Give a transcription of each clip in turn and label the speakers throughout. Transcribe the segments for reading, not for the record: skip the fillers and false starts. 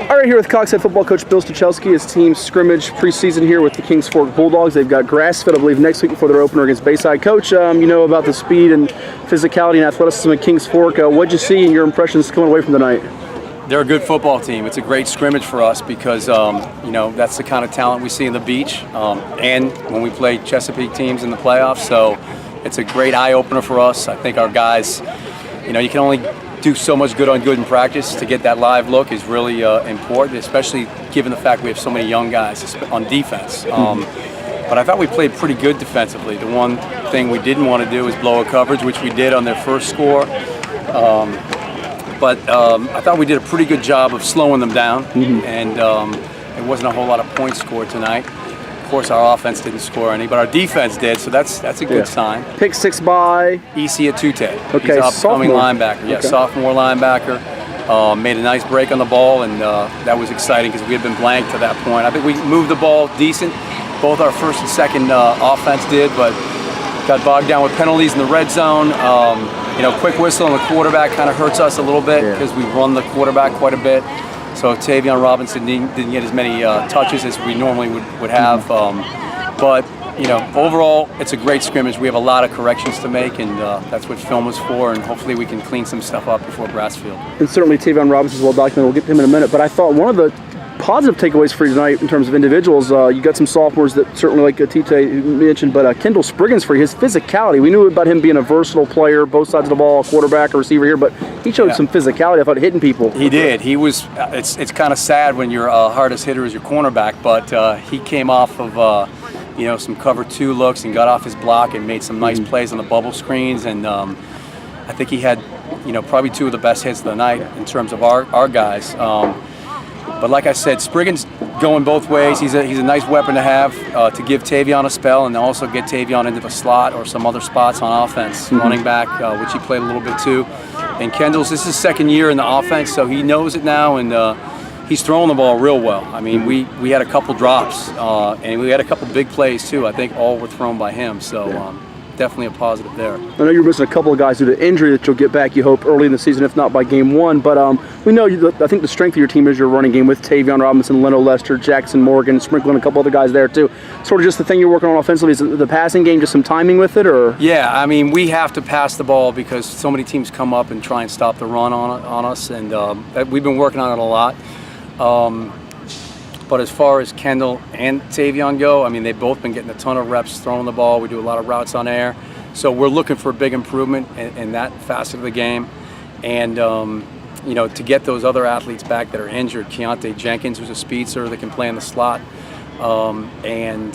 Speaker 1: All right, here with Cox head football coach Bill Stachelski. His team scrimmage preseason here with the Kings Fork Bulldogs. They've got grass-fit, I believe, next week before their opener against Bayside. Coach, you know about the speed and physicality and athleticism of Kings Fork. What'd you see and your impressions coming away from tonight?
Speaker 2: They're a good football team. It's a great scrimmage for us because, you know, that's the kind of talent we see in the beach and when we play Chesapeake teams in the playoffs. So it's a great eye-opener for us. I think our guys, you know, you can only do so much good on good in practice. To get that live look is really important, especially given the fact we have so many young guys on defense. But I thought we played pretty good defensively. The one thing we didn't want to do is blow a coverage, which we did on their first score. But I thought we did a pretty good job of slowing them down, and there wasn't a whole lot of points scored tonight. Of course, our offense didn't score any, but our defense did, so that's a good sign.
Speaker 1: Pick six by?
Speaker 2: Isi Atute.
Speaker 1: Okay,
Speaker 2: he's an upcoming linebacker. Yeah,
Speaker 1: okay.
Speaker 2: Sophomore linebacker. Made a nice break on the ball, and that was exciting because we had been blank to that point. I think we moved the ball decent. Both our first and second offense did, but got bogged down with penalties in the red zone. You know, quick whistle on the quarterback kind of hurts us a little bit because we run the quarterback quite a bit. So Tavion Robinson didn't get as many touches as we normally would have. But, you know, overall, it's a great scrimmage. We have a lot of corrections to make, and that's what film is for, and hopefully we can clean some stuff up before Brassfield. And
Speaker 1: certainly Tavion Robinson is well documented. We'll get to him in a minute. But I thought one of the positive takeaways for you tonight in terms of individuals, you got some sophomores that certainly like Tite mentioned, but Kendall Spriggins for you, his physicality. We knew about him being a versatile player, both sides of the ball, quarterback, a receiver here, but he showed some physicality. I thought hitting people.
Speaker 2: He did. He was. It's kind of sad when your hardest hitter is your cornerback, but he came off of you know, some cover two looks and got off his block and made some nice plays on the bubble screens, and I think he had, you know, probably two of the best hits of the night in terms of our guys. But like I said, Spriggins going both ways. He's a nice weapon to have to give Tavion a spell and also get Tavion into the slot or some other spots on offense. Running back, which he played a little bit too. And Kendall's, this is his second year in the offense, so he knows it now, and he's throwing the ball real well. I mean, we had a couple drops, and we had a couple big plays too. I think all were thrown by him, so definitely a positive there.
Speaker 1: I know you're missing a couple of guys due to injury that you'll get back, you hope, early in the season, if not by game one. But we know, I think the strength of your team is your running game with Tavion Robinson, Leno Lester, Jackson Morgan, sprinkling a couple other guys there too. Sort of just the thing you're working on offensively, is the passing game, just some timing with it, or?
Speaker 2: Yeah, I mean, we have to pass the ball because so many teams come up and try and stop the run on us, and we've been working on it a lot. But as far as Kendall and Tavion go, I mean, they've both been getting a ton of reps throwing the ball. We do a lot of routes on air. So we're looking for a big improvement in that facet of the game. And, you know, to get those other athletes back that are injured, Keontae Jenkins, who's a speedster that can play in the slot, and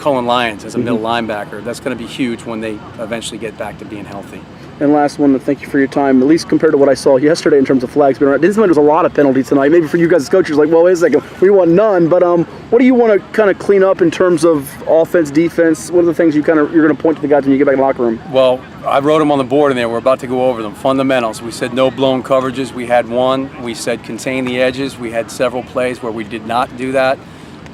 Speaker 2: Cullen Lyons as a middle linebacker, that's going to be huge when they eventually get back to being healthy.
Speaker 1: And last one, thank you for your time, at least compared to what I saw yesterday in terms of flags being around. Didn't seem like there was a lot of penalties tonight. Maybe for you guys as coaches, like, well, wait a second, we want none. But what do you want to kind of clean up in terms of offense, defense? What are the things you're going to point to the guys when you get back in the locker room?
Speaker 2: Well, I wrote them on the board in there. We're about to go over them. Fundamentals. We said no blown coverages. We had one. We said contain the edges. We had several plays where we did not do that.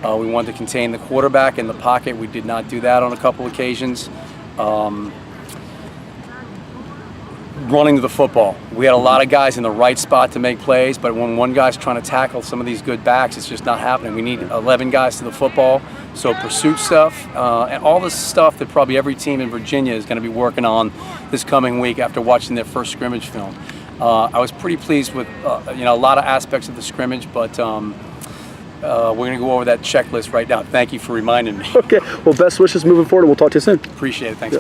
Speaker 2: We wanted to contain the quarterback in the pocket. We did not do that on a couple occasions. Running to the football. We had a lot of guys in the right spot to make plays, but when one guy's trying to tackle some of these good backs, it's just not happening. We need 11 guys to the football. So pursuit stuff, and all this stuff that probably every team in Virginia is going to be working on this coming week after watching their first scrimmage film. I was pretty pleased with you know, a lot of aspects of the scrimmage, but we're going to go over that checklist right now. Thank you for reminding me.
Speaker 1: Okay, well, best wishes moving forward, and we'll talk to you soon.
Speaker 2: Appreciate it. Thanks, man.